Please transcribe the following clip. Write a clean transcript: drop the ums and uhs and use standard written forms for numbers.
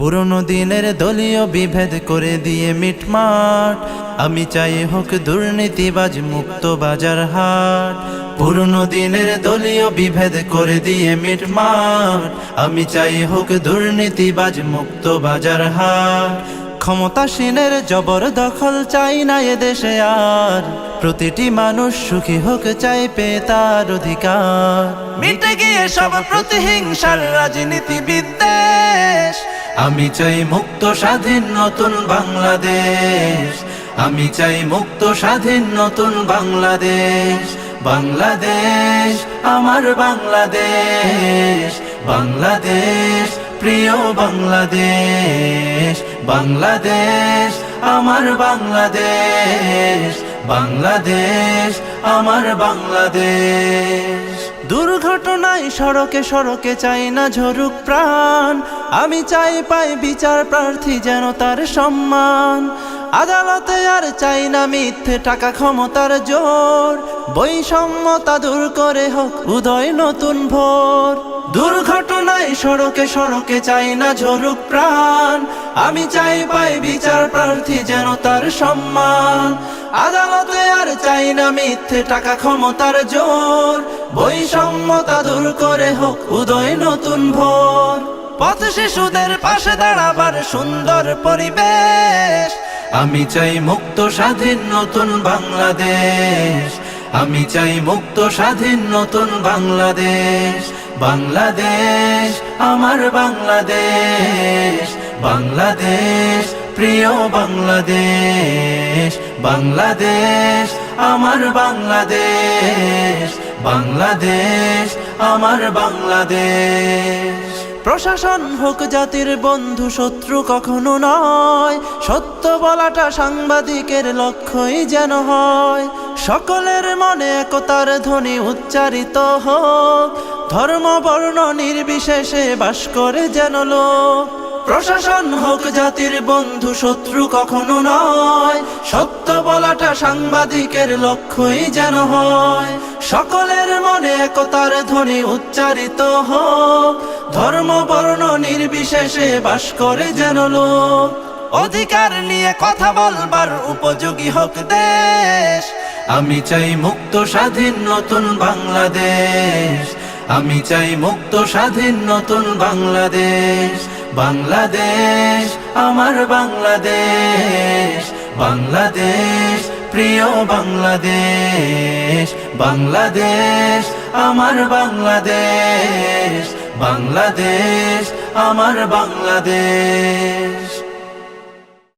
পুরনো দিনের দলীয় বিভেদ করে দিয়ে মিটমাট, আমি চাই হোক দুর্নীতিবাজ মুক্ত বাজার হাট। পুরনো দিনের দলীয় বিভেদ করে দিয়ে মিটমাট, আমি চাই হোক দুর্নীতিবাজ মুক্ত বাজার হাট। ক্ষমতাসীনের জবরদখল চাই না এদেশে আর, প্রতিটি মানুষ সুখী হোক চাই পেয়ে তার অধিকার। মিটে গিয়ে সব প্রতিহিংসার রাজনীতি বিদ্বেষ, আমি চাই মুক্ত স্বাধীন নতুন বাংলাদেশ। আমি চাই মুক্ত স্বাধীন নতুন বাংলাদেশ। বাংলাদেশ আমার বাংলাদেশ, বাংলাদেশ প্রিয় বাংলাদেশ। বাংলাদেশ আমার বাংলাদেশ, বাংলাদেশ আমার বাংলাদেশ। দুর্ঘটনায় সড়কে সড়কে চাই না ঝরুক প্রাণ, আমি চাই পাই বিচার প্রার্থী যেন তার সম্মান। আদালতে আর চাই না মিথ্যে টাকা ক্ষমতার জোর, বৈষম্যতা দূর করে হোক উদয় নতুন ভোর। দুর্ঘটনায় সড়কে সড়কে চাই না ঝরুক প্রাণ, আমি চাই পাই বিচার প্রার্থী যেন তার সম্মান। আদালতে আর চাই না মিথ্যে টাকা ক্ষমতার জোর, বৈষম্যতা দূর করে হোক উদয় নতুন ভোর। পথ শিশুদের পাশে দাঁড়াবার সুন্দর পরিবেশ, আমি চাই মুক্ত স্বাধীন নতুন বাংলাদেশ। আমি চাই মুক্ত স্বাধীন নতুন বাংলাদেশ। বাংলাদেশ আমার বাংলাদেশ, বাংলাদেশ প্রিয় বাংলাদেশ। বাংলাদেশ আমার বাংলাদেশ, বাংলাদেশ আমার বাংলাদেশ। প্রশাসন হোক জাতির বন্ধু, শত্রু কখনো নয়, সত্য বলাটা সাংবাদিকের লক্ষ্যই যেন হয়। সকলের মনে একতার ধ্বনি উচ্চারিত হোক, ধর্ম বর্ণ নির্বিশেষে বাস করে যেন লোক। প্রশাসন হোক জাতির বন্ধু, শত্রু কখনো নয়, সত্য বলাটা সাংবাদিকের লক্ষ্যই যেন হয়। সকলের মনে একতার ধ্বনি উচ্চারিত হোক, ধর্ম বর্ণ নির্বিশেষে বাস করে যেন লোক। অধিকার নিয়ে কথা বলবার উপযোগী হোক দেশ, আমি চাই মুক্ত স্বাধীন নতুন বাংলাদেশ। আমি চাই মুক্ত স্বাধীন নতুন বাংলাদেশ। বাংলাদেশ আমার বাংলাদেশ, বাংলাদেশ প্রিয় বাংলাদেশ। বাংলাদেশ আমার বাংলাদেশ, বাংলাদেশ আমার বাংলাদেশ।